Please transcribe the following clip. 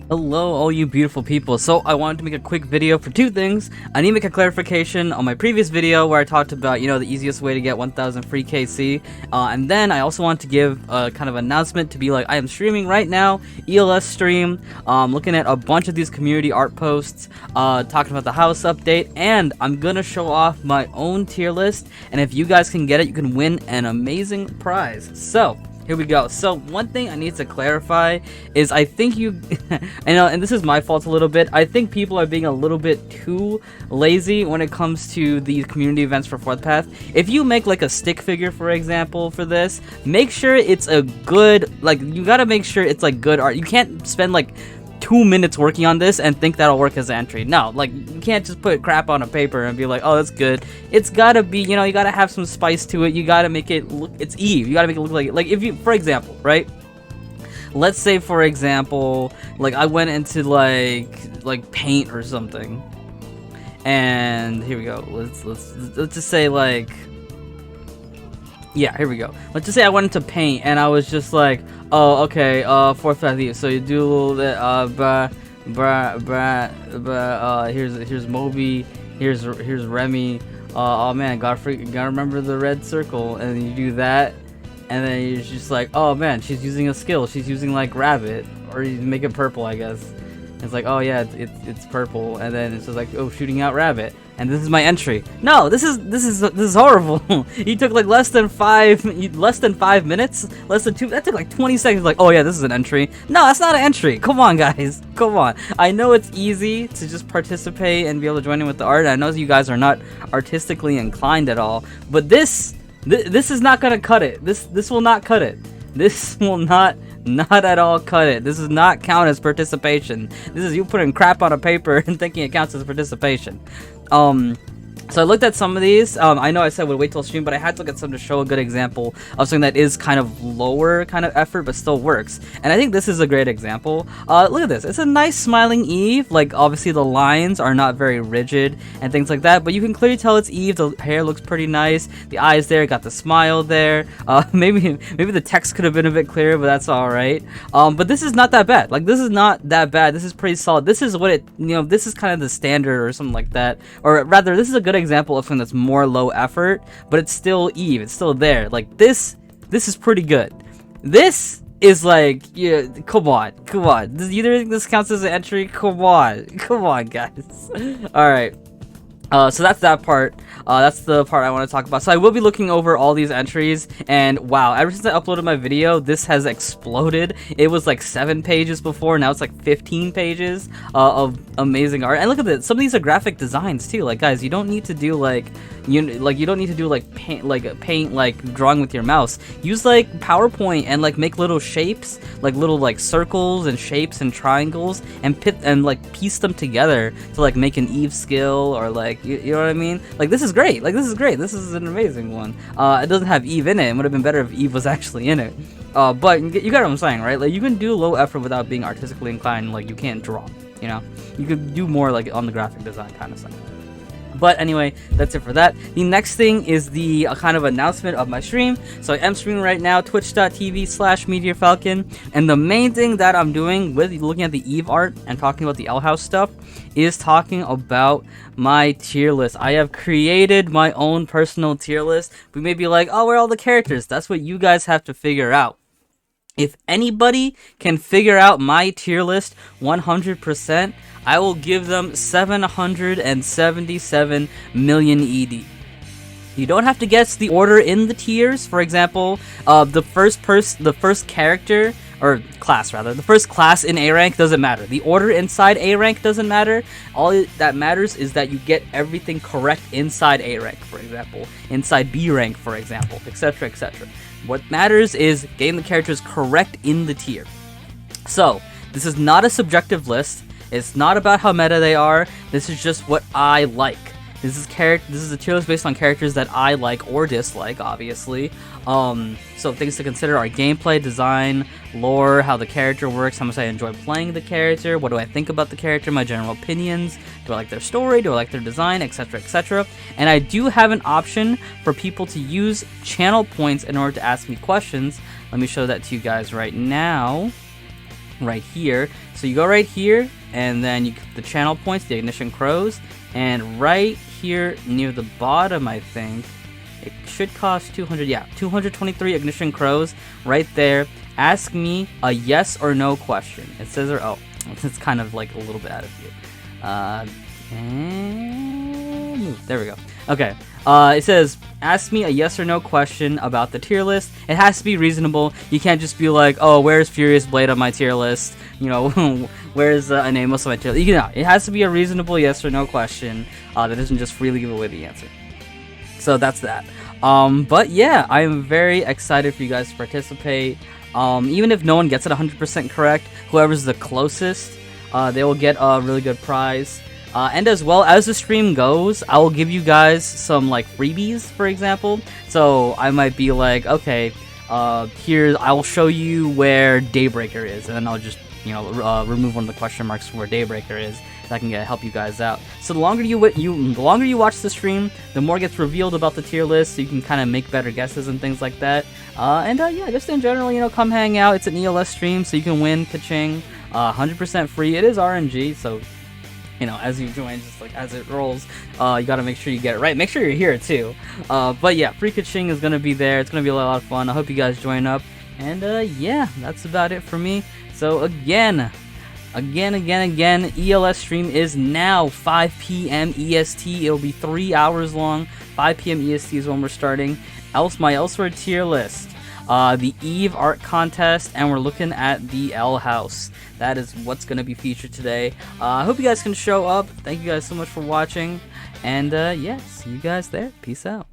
Hello, all you beautiful people. So I wanted to make a quick video for two things. I need to make a clarification on my previous video where I talked about, the easiest way to get 1000 free KC. And then I also want to give a kind of announcement to be like, I am streaming right now, ELS stream, looking at a bunch of these community art posts, talking about the house update, and I'm gonna show off my own tier list. And if you guys can get it, you can win an amazing prize. So here we go. So one thing I need to clarify is I think and this is my fault a little bit. I think people are being a little bit too lazy when it comes to these community events for Fourth Path. If you make like a stick figure, for example, for this, make sure it's a good, you gotta make sure it's like good art. You can't spend like 2 minutes working on this and think that'll work as an entry. No, you can't just put crap on a paper and be like, oh, that's good. It's gotta be, you gotta have some spice to it. You gotta make it look, it's Eve. You gotta make it look like if you, for example, right? Let's say, for example, I went into like paint or something, and here we go. Let's just say yeah, here we go. Let's just say I went into paint and I was just like, oh, okay, Fourth Path Eve. So you do a little bit, here's Moby, here's Remy. Oh man, gotta remember the red circle, and then you do that, and then you're just like, oh man, she's using a skill. She's using like rabbit, or you make it purple, I guess. It's like, oh yeah, it's purple, and then it's just like, oh, shooting out rabbit, and this is my entry. No, this is horrible. You took like less than 5 minutes, less than 2. That took like 20 seconds. Like, oh yeah, this is an entry. No, that's not an entry. Come on, guys, come on. I know it's easy to just participate and be able to join in with the art. I know you guys are not artistically inclined at all, but this is not gonna cut it. This will not cut it. This will not at all cut it. This does not count as participation. This is you putting crap on a paper and thinking it counts as participation. So I looked at some of these. I know I said we'd wait till stream, but I had to look at some to show a good example of something that is kind of lower kind of effort, but still works. And I think this is a great example. Look at this. It's a nice smiling Eve. Obviously the lines are not very rigid and things like that, but you can clearly tell it's Eve. The hair looks pretty nice. The eyes there, got the smile there. Maybe the text could have been a bit clearer, but that's all right. But this is not that bad. This is not that bad. This is pretty solid. This is what it, this is kind of the standard or something like that. Or rather, this is a good example of something that's more low effort, but it's still Eve. It's still there. This is pretty good. This is yeah, come on. Does either think this counts as an entry? Come on, guys. All right. So that's that part. That's the part I want to talk about. So I will be looking over all these entries, and wow, ever since I uploaded my video, this has exploded. It was like 7 pages before, now it's like 15 pages of amazing art. And look at this. Some of these are graphic designs too. Guys, you don't need to do you don't need to do paint drawing with your mouse. Use PowerPoint and make little shapes, little circles and shapes and triangles, and piece them together to make an Eve skill, or you know what I mean? This is great. This is great. This is an amazing one. It doesn't have Eve in it. It would have been better if Eve was actually in it. But you get what I'm saying, right? You can do low effort without being artistically inclined. You can't draw. You could do more on the graphic design kind of stuff. But anyway, that's it for that. The next thing is the kind of announcement of my stream. So I am streaming right now, twitch.tv/MeteorFalcon. And the main thing that I'm doing with looking at the Eve art and talking about the L House stuff is talking about my tier list. I have created my own personal tier list. We may be like, oh, where are all the characters? That's what you guys have to figure out. If anybody can figure out my tier list 100%, I will give them 777 million ED. You don't have to guess the order in the tiers. For example, the first character, or class rather, the first class in A rank doesn't matter. The order inside A rank doesn't matter. All that matters is that you get everything correct inside A rank, for example, inside B rank, for example, etc., etc. What matters is getting the characters correct in the tier. So, this is not a subjective list. It's not about how meta they are. This is just what I like. This is a tier list based on characters that I like or dislike, obviously. So things to consider are gameplay, design, lore, how the character works, how much I enjoy playing the character, what do I think about the character, my general opinions, do I like their story, do I like their design, etc., etc. And I do have an option for people to use channel points in order to ask me questions. Let me show that to you guys right now. right here. So you go right here, and then you the channel points, the ignition crows, and right here near the bottom, I think it should cost 200. Yeah, 223 ignition crows right there. Ask me a yes or no question. It says, oh, it's kind of like a little bit out of view. There we go. Okay. It says, ask me a yes or no question about the tier list. It has to be reasonable. You can't just be like, oh, where's Furious Blade on my tier list? You know, where's Anemos on my tier list? You know, it has to be a reasonable yes or no question that doesn't just freely give away the answer. So that's that. But yeah, I am very excited for you guys to participate. Even if no one gets it 100% correct, whoever's the closest, they will get a really good prize. And as well as the stream goes, I will give you guys some like freebies, for example. So I might be like, okay, here I will show you where Daybreaker is, and then I'll just remove one of the question marks from where Daybreaker is. That can help you guys out. So the longer you watch the stream, the more gets revealed about the tier list, so you can kind of make better guesses and things like that. Yeah, just in general, come hang out. It's an ELS stream, so you can win ka-ching. 100% free. It is RNG, so as you join, just like as it rolls, you gotta make sure you get it right. Make sure you're here too. But yeah, free ka-ching is gonna be there. It's gonna be a lot of fun. I hope you guys join up. And yeah, that's about it for me. So again, ELS stream is now 5 p.m. EST. It'll be 3 hours long. 5 p.m. EST is when we're starting. My Elsword tier list. The Eve art contest, and we're looking at the L house. That is what's going to be featured today. I hope you guys can show up. Thank you guys so much for watching, and yeah, see you guys there. Peace out.